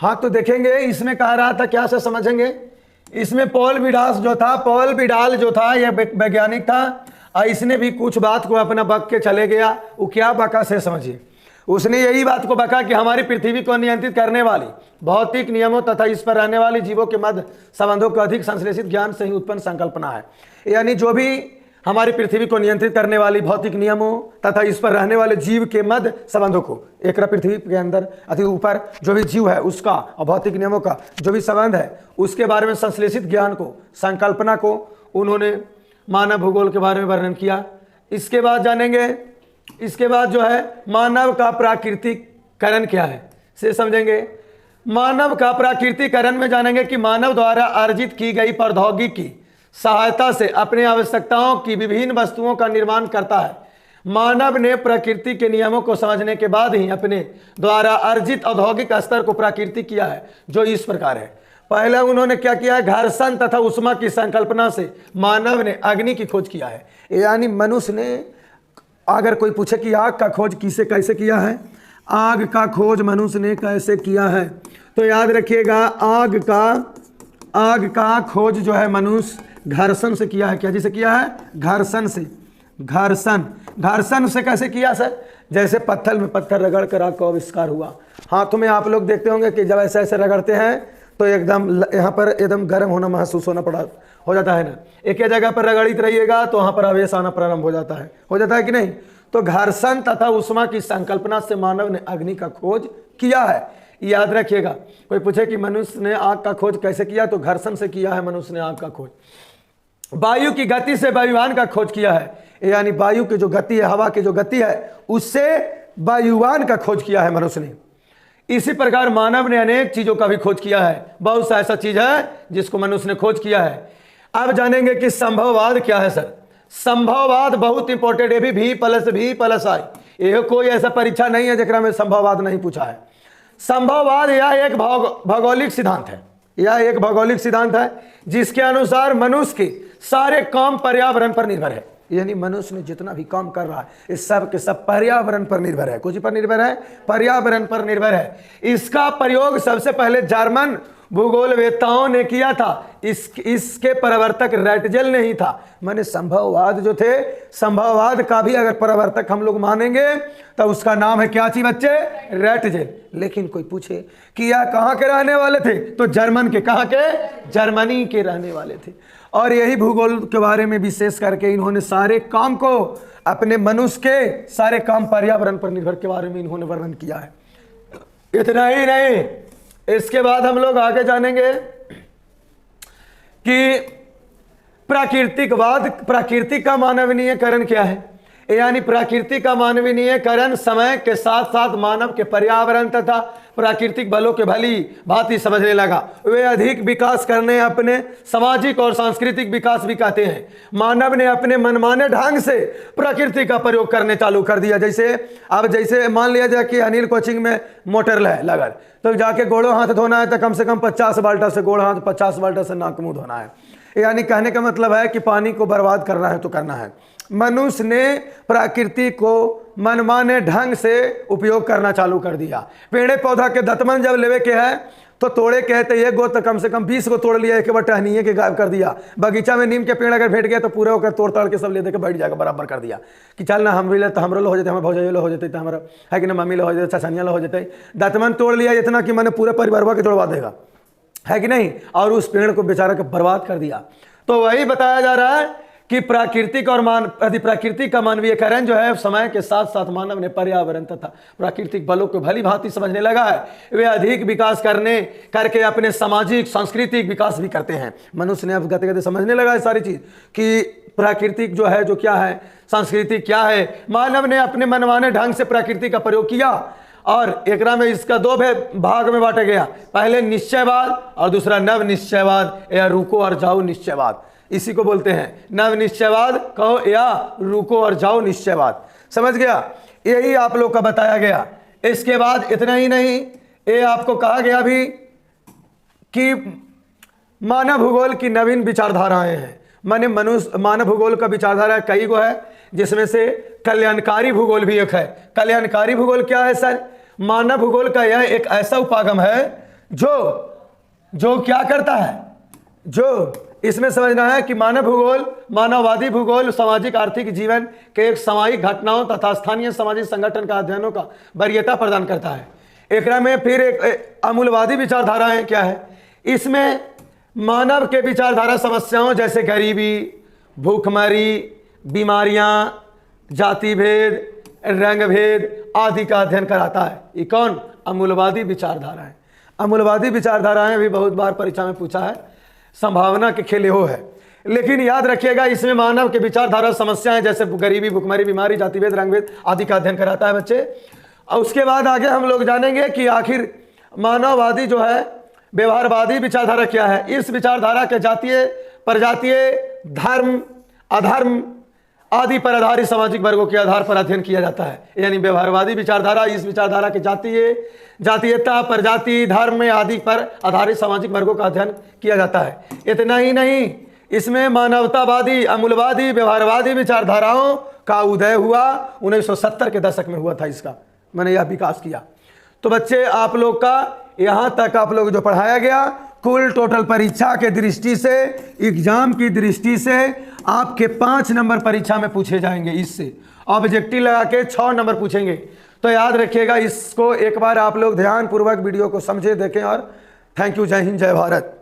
हाँ तो देखेंगे इसमें कह रहा था, क्या से समझेंगे। इसमें पॉल बिडाल जो था यह वैज्ञानिक था, और इसने भी कुछ बात को अपना बक के चले गया। वो क्या बका से समझिए। उसने यही बात को बका कि हमारी पृथ्वी को नियंत्रित करने वाली भौतिक नियमों तथा इस पर रहने वाले जीवों के मध्य संबंधों को अधिक संश्लेषित ज्ञान से ही उत्पन्न संकल्पना है। यानी जो भी हमारी पृथ्वी को नियंत्रित करने वाली भौतिक नियमों तथा इस पर रहने वाले जीव के मध्य संबंधों को, एक पृथ्वी के अंदर अति ऊपर जो भी जीव है उसका और भौतिक नियमों का जो भी संबंध है उसके बारे में संश्लेषित ज्ञान को, संकल्पना को उन्होंने मानव भूगोल के बारे में वर्णन किया। इसके बाद जानेंगे, इसके बाद जो है मानव का प्राकृतिकरण क्या है से समझेंगे। मानव का प्राकृतिकरण में जानेंगे कि मानव द्वारा अर्जित की गई प्रौद्योगिकी की सहायता से अपनी आवश्यकताओं की विभिन्न वस्तुओं का निर्माण करता है। मानव ने प्रकृति के नियमों को समझने के बाद ही अपने द्वारा अर्जित औद्योगिक स्तर को प्राकृतिक किया है, जो इस प्रकार है। पहले उन्होंने क्या किया है, घर्षण तथा उष्मा की संकल्पना से मानव ने अग्नि की खोज किया है। यानी मनुष्य ने, अगर कोई पूछे कि आग का खोज किसे कैसे किया है, आग का खोज मनुष्य ने कैसे किया है, तो याद रखिएगा आग का खोज जो है मनुष्य घर्षण से किया है। क्या जिसे किया है, घर्षण से। घर्षण से कैसे किया सर, जैसे पत्थर में पत्थर रगड़ कर आग का आविष्कार हुआ। हाथों में आप लोग देखते होंगे कि जब ऐसे ऐसे रगड़ते हैं तो एकदम यहाँ पर एकदम गर्म होना महसूस हो जाता है ना। एक ही जगह पर रगड़ित रहिएगा तो वहाँ पर आवेश आना प्रारंभ हो जाता है कि नहीं। तो घर्षण तथा उष्मा की संकल्पना से मानव ने अग्नि का खोज किया है, याद रखिएगा। कोई पूछे कि मनुष्य ने आग का खोज कैसे किया, तो घर्षण से किया है मनुष्य ने आग का खोज। वायु की गति से वायुयान का खोज किया है, यानी वायु की जो गति है, हवा की जो गति है, उससे वायुयान का खोज किया है मनुष्य ने। इसी प्रकार मानव ने अनेक चीजों का भी खोज किया है। बहुत सा ऐसा चीज है जिसको मनुष्य ने खोज किया है। अब जानेंगे कि संभववाद क्या है सर। संभववाद बहुत इंपॉर्टेंट है। भी प्लस आई, यह कोई ऐसा परीक्षा नहीं है जरा में संभववाद नहीं पूछा है। संभववाद यह एक भौगोलिक सिद्धांत है जिसके अनुसार मनुष्य के सारे काम पर्यावरण पर निर्भर है। यानी मनुष्य ने जितना भी काम कर रहा है इस सब के सब पर्यावरण पर निर्भर है। कुछ पर निर्भर है, पर्यावरण पर निर्भर है। इसका प्रयोग सबसे पहले जर्मन भूगोलवेत्ताओं ने किया था। इसके प्रवर्तक रैटजेल ने ही था। माने संभववाद जो थे, संभववाद का भी अगर प्रवर्तक हम लोग मानेंगे तो उसका नाम है क्या चीज बच्चे, रैटजेल। लेकिन कोई पूछे कि यह कहाँ के रहने वाले थे, तो जर्मन के, कहाँ के, जर्मनी के रहने वाले थे। और यही भूगोल के बारे में विशेष करके इन्होंने सारे काम को, अपने मनुष्य के सारे काम पर्यावरण पर निर्भर के बारे में इन्होंने वर्णन किया है। इतना ही नहीं, इसके बाद हम लोग आगे जानेंगे कि प्राकृतिक का मानवीनीकरण क्या है। यानी प्राकृतिक का मानवीनीकरण समय के साथ साथ मानव के पर्यावरण तथा प्राकृतिक बलों के भली भांति समझने लगा। वे अधिक विकास करने, अपने सामाजिक और सांस्कृतिक विकास भी कहते हैं। मानव ने अपने मनमाने ढंग से प्रकृति का प्रयोग करने चालू कर दिया। जैसे मान लिया जाए कि अनिल कोचिंग में मोटर लगा, तो जाके गोड़ों हाथ धोना है तो कम से कम 50 बाल्टा से गोड़ हाथ, 50 बाल्टा से नाक मुंह धोना है। यानी कहने का मतलब है कि पानी को बर्बाद करना है तो करना है। मनुष्य ने प्रकृति को मनमाने ढंग से उपयोग करना चालू कर दिया। पेड़े पौधा के दतमन जब लेवे के है तो तोड़े के है तो एक गो तो कम से कम 20 गो तोड़ लिया, एक बार टहनिए के गायब कर दिया। बगीचा में नीम के पेड़ अगर भेट गया तो पूरे होकर तोड़ ताड़ के सब ले दे के बैठ जाएगा, बराबर कर दिया कि चल ना हम भी ले तो हमरो हो जाते, हमारे भौजाई हो जाते, हमारा है कि ना मम्मी हो जाते, चचनिया हो जाते। दतमन तोड़ लिया इतना कि मैंने पूरे परिवार के तोड़वा देगा, है कि नहीं, और उस पेड़ को बेचारा के बर्बाद कर दिया। तो वही बताया जा रहा है कि प्राकृतिक का मानवीयकरण जो है समय के साथ साथ मानव ने पर्यावरण तथा प्राकृतिक बलों को भली भांति समझने लगा है। वे अधिक विकास करके अपने सामाजिक सांस्कृतिक विकास भी करते हैं। मनुष्य ने अब गते गते समझने लगा है सारी चीज कि प्राकृतिक जो है, जो क्या है, सांस्कृतिक क्या है। मानव ने अपने मनमाने ढंग से प्रकृति का प्रयोग किया और एकरा में इसका दो भाग में बांटा गया। पहले निश्चयवाद और दूसरा नव निश्चयवाद या रुको और जाओ निश्चयवाद। इसी को बोलते हैं नव निश्चयवाद कहो या रुको और जाओ निश्चयवाद। समझ गया, यही आप लोग का बताया गया। इसके बाद इतना ही नहीं, ये आपको कहा गया भी कि मानव भूगोल की नवीन विचारधाराएं हैं। मानव भूगोल का विचारधारा कई गो है, जिसमें से कल्याणकारी भूगोल भी एक है। कल्याणकारी भूगोल क्या है सर? मानव भूगोल का यह एक ऐसा उपागम है जो क्या करता है, जो इसमें समझना है कि मानव भूगोल, मानववादी भूगोल सामाजिक आर्थिक जीवन के एक सामयिक घटनाओं तथा स्थानीय सामाजिक संगठन का अध्ययनों का वरीयता प्रदान करता है। एकरा में फिर एक अमूलवादी विचारधाराएं क्या है, इसमें मानव के विचारधारा समस्याओं जैसे गरीबी, भूखमरी, बीमारियां, जाति भेद, रंग भेद आदि का अध्ययन कराता है। ये कौन? अमूलवादी विचारधारा है। अमूलवादी विचारधाराएं भी बहुत बार परीक्षा में पूछा है, संभावना के खेले हो है। लेकिन याद रखिएगा इसमें मानव के विचारधारा समस्याएं जैसे गरीबी, भुखमरी, बीमारी, जाति भेद, रंग भेद आदि का अध्ययन कराता है बच्चे। और उसके बाद आगे हम लोग जानेंगे कि आखिर मानववादी जो है व्यवहारवादी विचारधारा क्या है। इस विचारधारा के जातीय, परजातीय, धर्म, अधर्म आदि पर आधारित सामाजिक वर्गों के आधार पर अध्ययन किया जाता है। यानी व्यवहारवादी विचारधारा, इस विचारधारा के जातीयता, प्रजाति, धर्म आदि पर आधारित सामाजिक वर्गों का अध्ययन किया जाता है। इतना ही नहीं, इसमें मानवतावादी, अमूलवादी, व्यवहारवादी विचारधाराओं का उदय हुआ 1970 के दशक में हुआ था। इसका मैंने यह विकास किया। तो बच्चे आप लोग का यहाँ तक आप लोग जो पढ़ाया गया, कुल टोटल परीक्षा के दृष्टि से, एग्जाम की दृष्टि से आपके 5 नंबर परीक्षा में पूछे जाएंगे। इससे ऑब्जेक्टिव लगा के 6 नंबर पूछेंगे। तो याद रखिएगा इसको, एक बार आप लोग ध्यानपूर्वक वीडियो को समझे, देखें। और थैंक यू। जय हिंद, जय भारत।